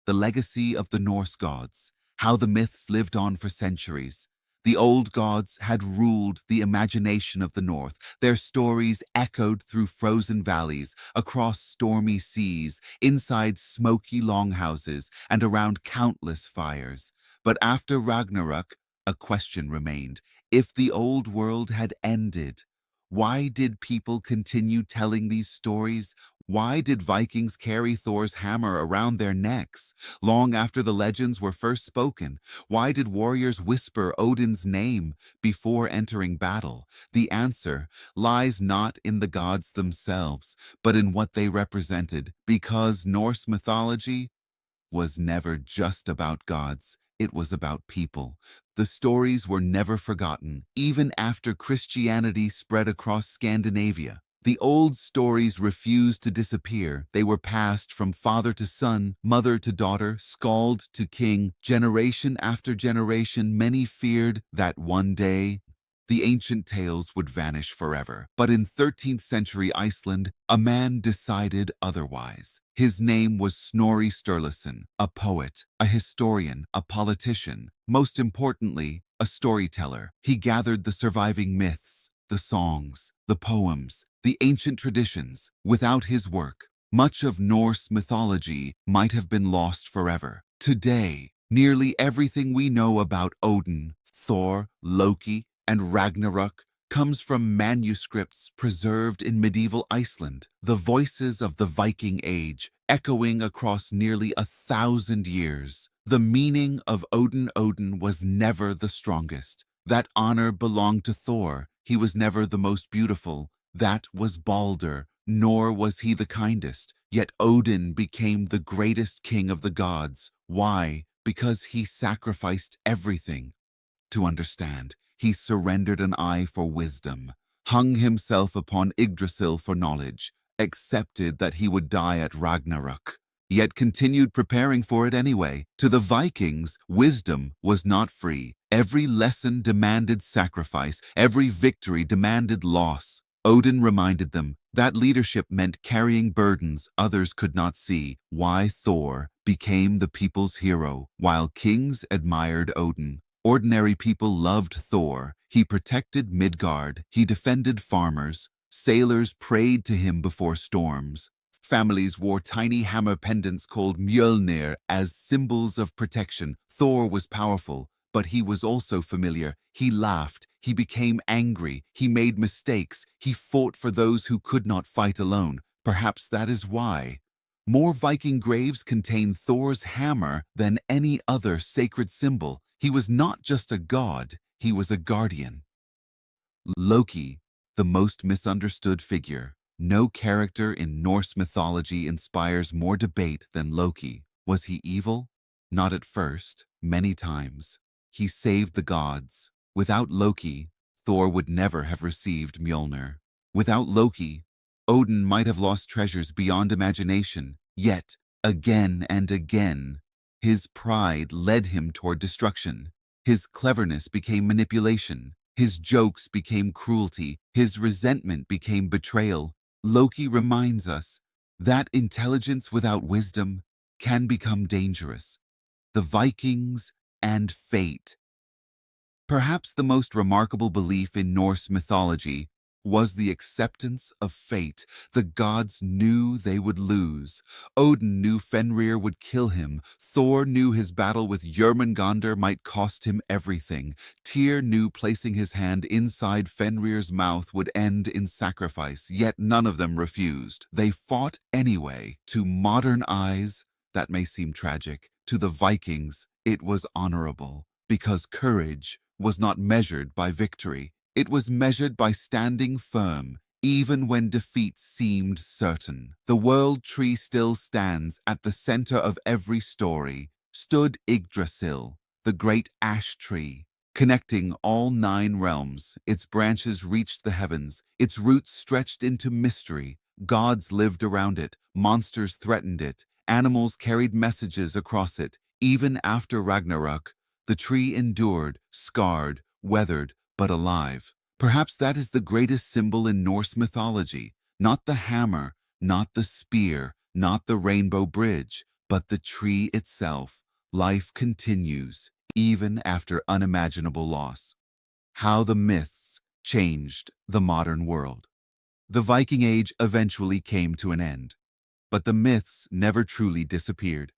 the legacy of the Norse gods, how the myths lived on for centuries. The old gods had ruled the imagination of the North. Their stories echoed through frozen valleys, across stormy seas, inside smoky longhouses, and around countless fires. But after Ragnarok, a question remained. If the old world had ended, why did people continue telling these stories? Why did Vikings carry Thor's hammer around their necks long after the legends were first spoken? Why did warriors whisper Odin's name before entering battle? The answer lies not in the gods themselves, but in what they represented, because Norse mythology was never just about gods. It was about people. The stories were never forgotten, even after Christianity spread across Scandinavia. The old stories refused to disappear. They were passed from father to son, mother to daughter, skald to king. Generation after generation, many feared that one day the ancient tales would vanish forever. But in 13th century Iceland, a man decided otherwise. His name was Snorri Sturluson, a poet, a historian, a politician, most importantly, a storyteller. He gathered the surviving myths, the songs, the poems, the ancient traditions. Without his work, much of Norse mythology might have been lost forever. Today, nearly everything we know about Odin, Thor, Loki, and Ragnarok comes from manuscripts preserved in medieval Iceland, the voices of the Viking Age echoing across nearly 1,000 years. The meaning of Odin was never the strongest. That honor belonged to Thor. He was never the most beautiful. That was Balder, nor was he the kindest. Yet Odin became the greatest king of the gods. Why? Because he sacrificed everything to understand. He surrendered an eye for wisdom, hung himself upon Yggdrasil for knowledge, accepted that he would die at Ragnarok, yet continued preparing for it anyway. To the Vikings, wisdom was not free. Every lesson demanded sacrifice. Every victory demanded loss. Odin reminded them that leadership meant carrying burdens others could not see. Why Thor became the people's hero, while kings admired Odin. Ordinary people loved Thor. He protected Midgard. He defended farmers. Sailors prayed to him before storms. Families wore tiny hammer pendants called Mjolnir as symbols of protection. Thor was powerful, but he was also familiar. He laughed. He became angry. He made mistakes. He fought for those who could not fight alone. Perhaps that is why more Viking graves contain Thor's hammer than any other sacred symbol. He was not just a god, he was a guardian. Loki, the most misunderstood figure. No character in Norse mythology inspires more debate than Loki. Was he evil? Not at first, many times. He saved the gods. Without Loki, Thor would never have received Mjolnir. Without Loki, Odin might have lost treasures beyond imagination. Yet, again and again, his pride led him toward destruction. His cleverness became manipulation. His jokes became cruelty. His resentment became betrayal. Loki reminds us that intelligence without wisdom can become dangerous. The Vikings and fate. Perhaps the most remarkable belief in Norse mythology was the acceptance of fate. The gods knew they would lose. Odin knew Fenrir would kill him. Thor knew his battle with Jörmungandr might cost him everything. Tyr knew placing his hand inside Fenrir's mouth would end in sacrifice, yet none of them refused. They fought anyway. To modern eyes, that may seem tragic. To the Vikings, it was honorable, because courage was not measured by victory. It was measured by standing firm, even when defeat seemed certain. The world tree still stands at the center of every story. Stood Yggdrasil, the great ash tree, connecting all 9 realms. Its branches reached the heavens. Its roots stretched into mystery. Gods lived around it. Monsters threatened it. Animals carried messages across it. Even after Ragnarok, the tree endured, scarred, weathered, but alive. Perhaps that is the greatest symbol in Norse mythology. Not the hammer, not the spear, not the rainbow bridge, But the tree itself, life continues, even after unimaginable loss. How the myths changed the modern world. The Viking Age eventually came to an end, but the myths never truly disappeared.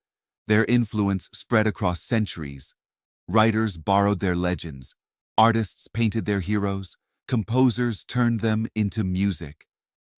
Their influence spread across centuries. Writers borrowed their legends, artists painted their heroes, composers turned them into music.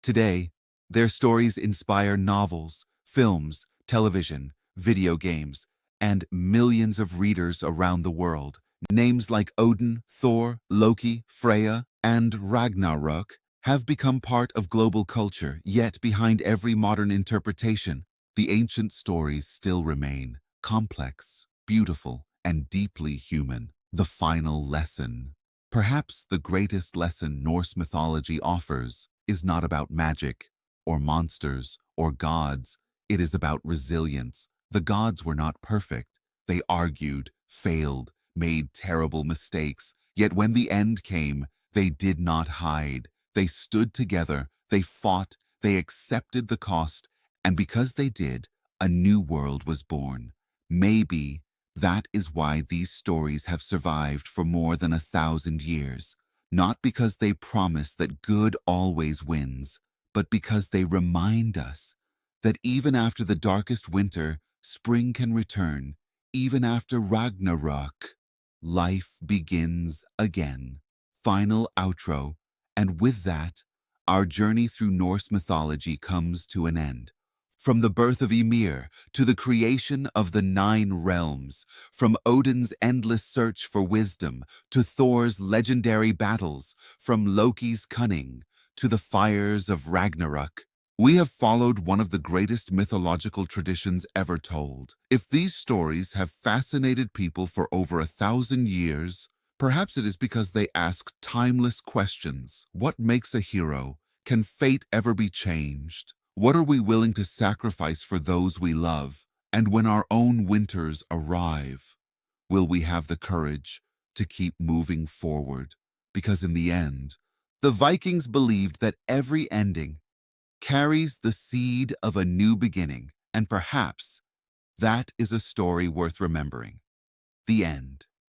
Today, their stories inspire novels, films, television, video games, and millions of readers around the world. Names like Odin, Thor, Loki, Freya, and Ragnarok have become part of global culture, yet behind every modern interpretation, the ancient stories still remain complex, beautiful, and deeply human. The final lesson. Perhaps the greatest lesson Norse mythology offers is not about magic or monsters or gods. It is about resilience. The gods were not perfect. They argued, failed, made terrible mistakes. Yet when the end came, they did not hide. They stood together, they fought, they accepted the cost, and because they did, a new world was born. Maybe that is why these stories have survived for more than 1,000 years. Not because they promise that good always wins, but because they remind us that even after the darkest winter, spring can return. Even after Ragnarok, life begins again. Final outro. And with that, our journey through Norse mythology comes to an end. From the birth of Ymir to the creation of the 9 realms, from Odin's endless search for wisdom to Thor's legendary battles, from Loki's cunning to the fires of Ragnarok, we have followed one of the greatest mythological traditions ever told. If these stories have fascinated people for over 1,000 years, perhaps it is because they ask timeless questions. What makes a hero? Can fate ever be changed? What are we willing to sacrifice for those we love? And when our own winters arrive, will we have the courage to keep moving forward? Because in the end, the Vikings believed that every ending carries the seed of a new beginning, and perhaps that is a story worth remembering. The end.